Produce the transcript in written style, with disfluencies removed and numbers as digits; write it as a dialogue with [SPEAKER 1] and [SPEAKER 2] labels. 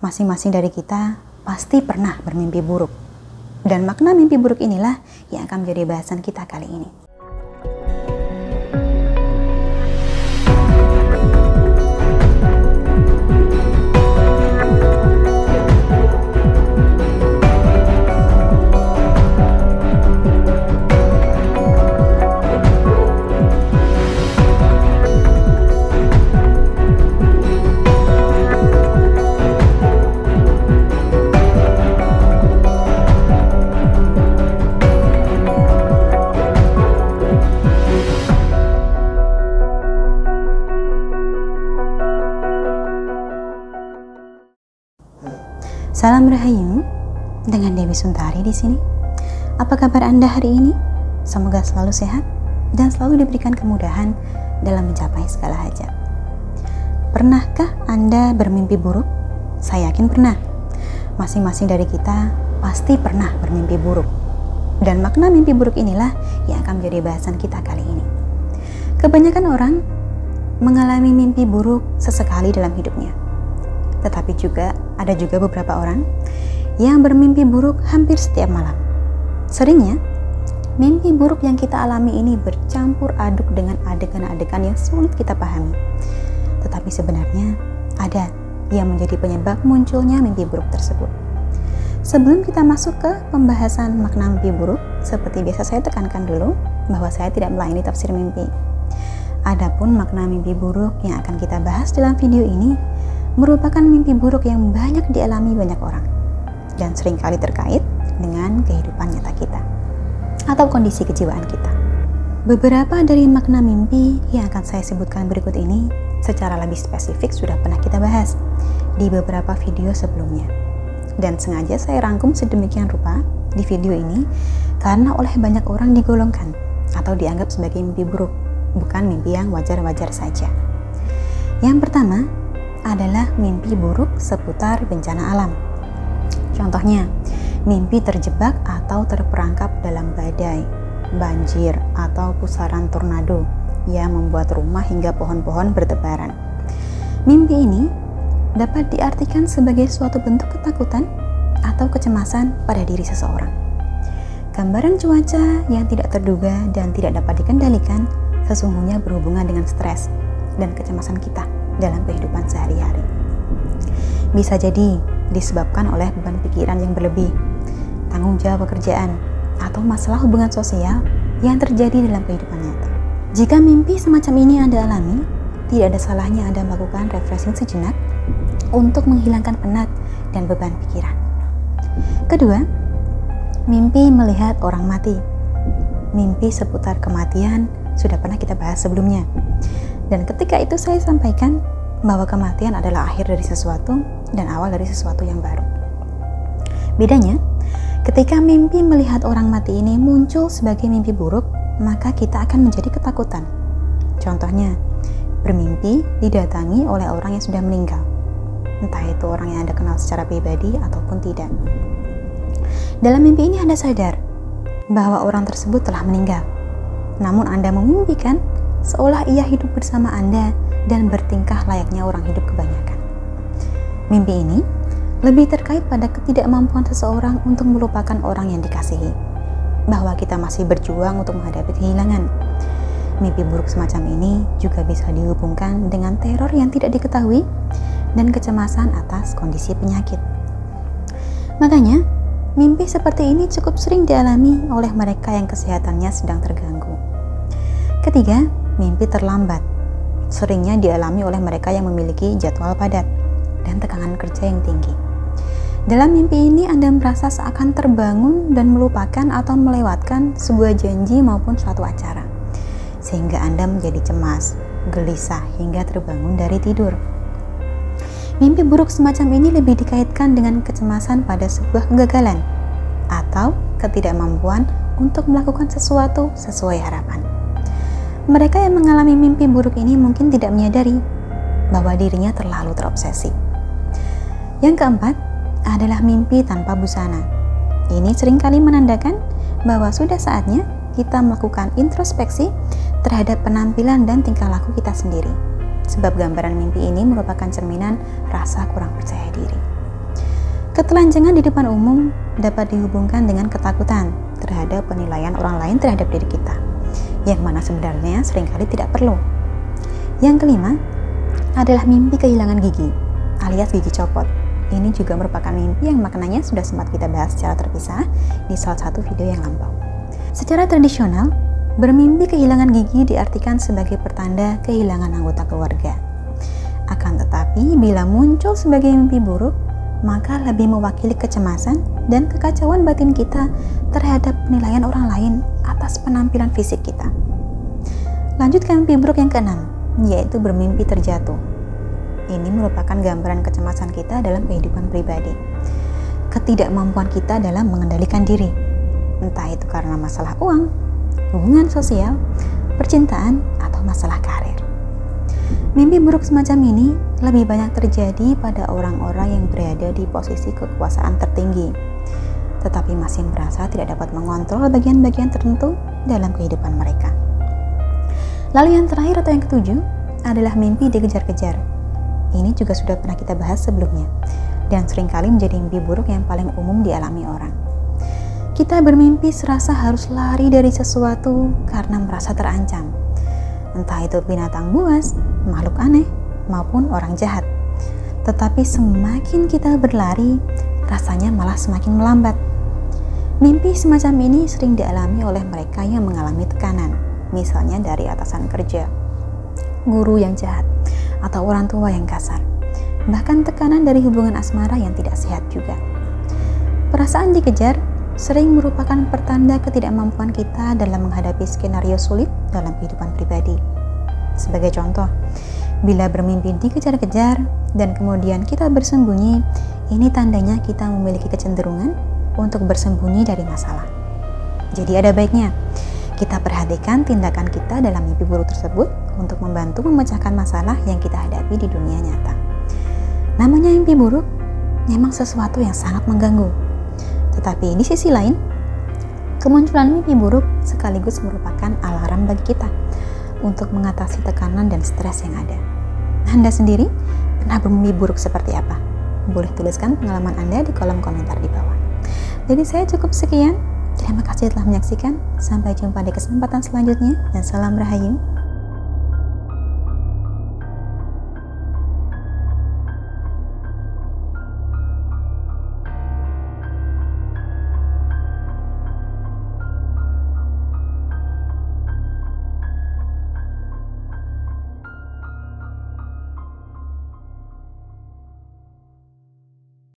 [SPEAKER 1] Masing-masing dari kita pasti pernah bermimpi buruk. Dan makna mimpi buruk inilah yang akan menjadi bahasan kita kali ini. Salam Rahayu, dengan Dewi Suntari di sini. Apa kabar Anda hari ini? Semoga selalu sehat dan selalu diberikan kemudahan dalam mencapai segala hajat. Pernahkah Anda bermimpi buruk? Saya yakin pernah. Masing-masing dari kita pasti pernah bermimpi buruk. Dan makna mimpi buruk inilah yang akan menjadi bahasan kita kali ini. Kebanyakan orang mengalami mimpi buruk sesekali dalam hidupnya. Tetapi ada juga beberapa orang yang bermimpi buruk hampir setiap malam. Seringnya, mimpi buruk yang kita alami ini bercampur aduk dengan adegan-adegan yang sulit kita pahami. Tetapi sebenarnya ada yang menjadi penyebab munculnya mimpi buruk tersebut. Sebelum kita masuk ke pembahasan makna mimpi buruk, seperti biasa saya tekankan dulu bahwa saya tidak melayani tafsir mimpi. Adapun makna mimpi buruk yang akan kita bahas dalam video ini merupakan mimpi buruk yang banyak dialami banyak orang dan seringkali terkait dengan kehidupan nyata kita atau kondisi kejiwaan kita. Beberapa dari makna mimpi yang akan saya sebutkan berikut ini secara lebih spesifik sudah pernah kita bahas di beberapa video sebelumnya, dan sengaja saya rangkum sedemikian rupa di video ini karena oleh banyak orang digolongkan atau dianggap sebagai mimpi buruk, bukan mimpi yang wajar-wajar saja. Yang pertama adalah mimpi buruk seputar bencana alam. Contohnya, mimpi terjebak atau terperangkap dalam badai, banjir, atau pusaran tornado yang membuat rumah hingga pohon-pohon bertebaran. Mimpi ini dapat diartikan sebagai suatu bentuk ketakutan atau kecemasan pada diri seseorang. Gambaran cuaca yang tidak terduga dan tidak dapat dikendalikan sesungguhnya berhubungan dengan stres dan kecemasan kita dalam kehidupan sehari-hari. Bisa jadi disebabkan oleh beban pikiran yang berlebih, tanggung jawab pekerjaan, atau masalah hubungan sosial yang terjadi dalam kehidupan nyata. Jika mimpi semacam ini Anda alami, tidak ada salahnya Anda melakukan refreshing sejenak untuk menghilangkan penat dan beban pikiran. Kedua, mimpi melihat orang mati. Mimpi seputar kematian sudah pernah kita bahas sebelumnya. Dan ketika itu saya sampaikan bahwa kematian adalah akhir dari sesuatu dan awal dari sesuatu yang baru. Bedanya, ketika mimpi melihat orang mati ini muncul sebagai mimpi buruk, maka kita akan menjadi ketakutan. Contohnya, bermimpi didatangi oleh orang yang sudah meninggal. Entah itu orang yang Anda kenal secara pribadi ataupun tidak. Dalam mimpi ini Anda sadar bahwa orang tersebut telah meninggal. Namun Anda memimpikan seolah ia hidup bersama Anda dan bertingkah layaknya orang hidup kebanyakan. Mimpi ini lebih terkait pada ketidakmampuan seseorang untuk melupakan orang yang dikasihi, bahwa kita masih berjuang untuk menghadapi kehilangan. Mimpi buruk semacam ini juga bisa dihubungkan dengan teror yang tidak diketahui dan kecemasan atas kondisi penyakit. Makanya, mimpi seperti ini cukup sering dialami oleh mereka yang kesehatannya sedang terganggu. Ketiga, mimpi terlambat. Seringnya dialami oleh mereka yang memiliki jadwal padat dan tekanan kerja yang tinggi. Dalam mimpi ini Anda merasa seakan terbangun dan melupakan atau melewatkan sebuah janji maupun suatu acara, sehingga Anda menjadi cemas, gelisah hingga terbangun dari tidur. Mimpi buruk semacam ini lebih dikaitkan dengan kecemasan pada sebuah kegagalan atau ketidakmampuan untuk melakukan sesuatu sesuai harapan. Mereka yang mengalami mimpi buruk ini mungkin tidak menyadari bahwa dirinya terlalu terobsesi. Yang keempat adalah mimpi tanpa busana. Ini seringkali menandakan bahwa sudah saatnya kita melakukan introspeksi terhadap penampilan dan tingkah laku kita sendiri. Sebab gambaran mimpi ini merupakan cerminan rasa kurang percaya diri. Ketelanjangan di depan umum dapat dihubungkan dengan ketakutan terhadap penilaian orang lain terhadap diri kita, yang mana sebenarnya seringkali tidak perlu. Yang kelima adalah mimpi kehilangan gigi, alias gigi copot. Ini juga merupakan mimpi yang maknanya sudah sempat kita bahas secara terpisah di salah satu video yang lampau. Secara tradisional, bermimpi kehilangan gigi diartikan sebagai pertanda kehilangan anggota keluarga. Akan tetapi, bila muncul sebagai mimpi buruk, maka lebih mewakili kecemasan dan kekacauan batin kita terhadap penilaian orang lain atas penampilan fisik kita. Lanjut ke mimpi buruk yang keenam, yaitu bermimpi terjatuh. Ini merupakan gambaran kecemasan kita dalam kehidupan pribadi, ketidakmampuan kita dalam mengendalikan diri, entah itu karena masalah uang, hubungan sosial, percintaan, atau masalah karir. Mimpi buruk semacam ini lebih banyak terjadi pada orang-orang yang berada di posisi kekuasaan tertinggi, tetapi masih merasa tidak dapat mengontrol bagian-bagian tertentu dalam kehidupan mereka. Lalu yang terakhir atau yang ketujuh adalah mimpi dikejar-kejar. Ini juga sudah pernah kita bahas sebelumnya, dan seringkali menjadi mimpi buruk yang paling umum dialami orang. Kita bermimpi serasa harus lari dari sesuatu karena merasa terancam, entah itu binatang buas, makhluk aneh, maupun orang jahat. Tetapi semakin kita berlari, rasanya malah semakin melambat. Mimpi semacam ini sering dialami oleh mereka yang mengalami tekanan, misalnya dari atasan kerja, guru yang jahat, atau orang tua yang kasar. Bahkan tekanan dari hubungan asmara yang tidak sehat juga. Perasaan dikejar sering merupakan pertanda ketidakmampuan kita dalam menghadapi skenario sulit dalam kehidupan pribadi. Sebagai contoh, bila bermimpi dikejar-kejar dan kemudian kita bersembunyi, ini tandanya kita memiliki kecenderungan untuk bersembunyi dari masalah. Jadi ada baiknya kita perhatikan tindakan kita dalam mimpi buruk tersebut untuk membantu memecahkan masalah yang kita hadapi di dunia nyata. Namanya mimpi buruk memang sesuatu yang sangat mengganggu. Tetapi di sisi lain, kemunculan mimpi buruk sekaligus merupakan alarm bagi kita untuk mengatasi tekanan dan stres yang ada. Anda sendiri pernah bermimpi buruk seperti apa? Boleh tuliskan pengalaman Anda di kolom komentar di bawah. Jadi saya cukup sekian. Terima kasih telah menyaksikan. Sampai jumpa di kesempatan selanjutnya dan salam Rahayu.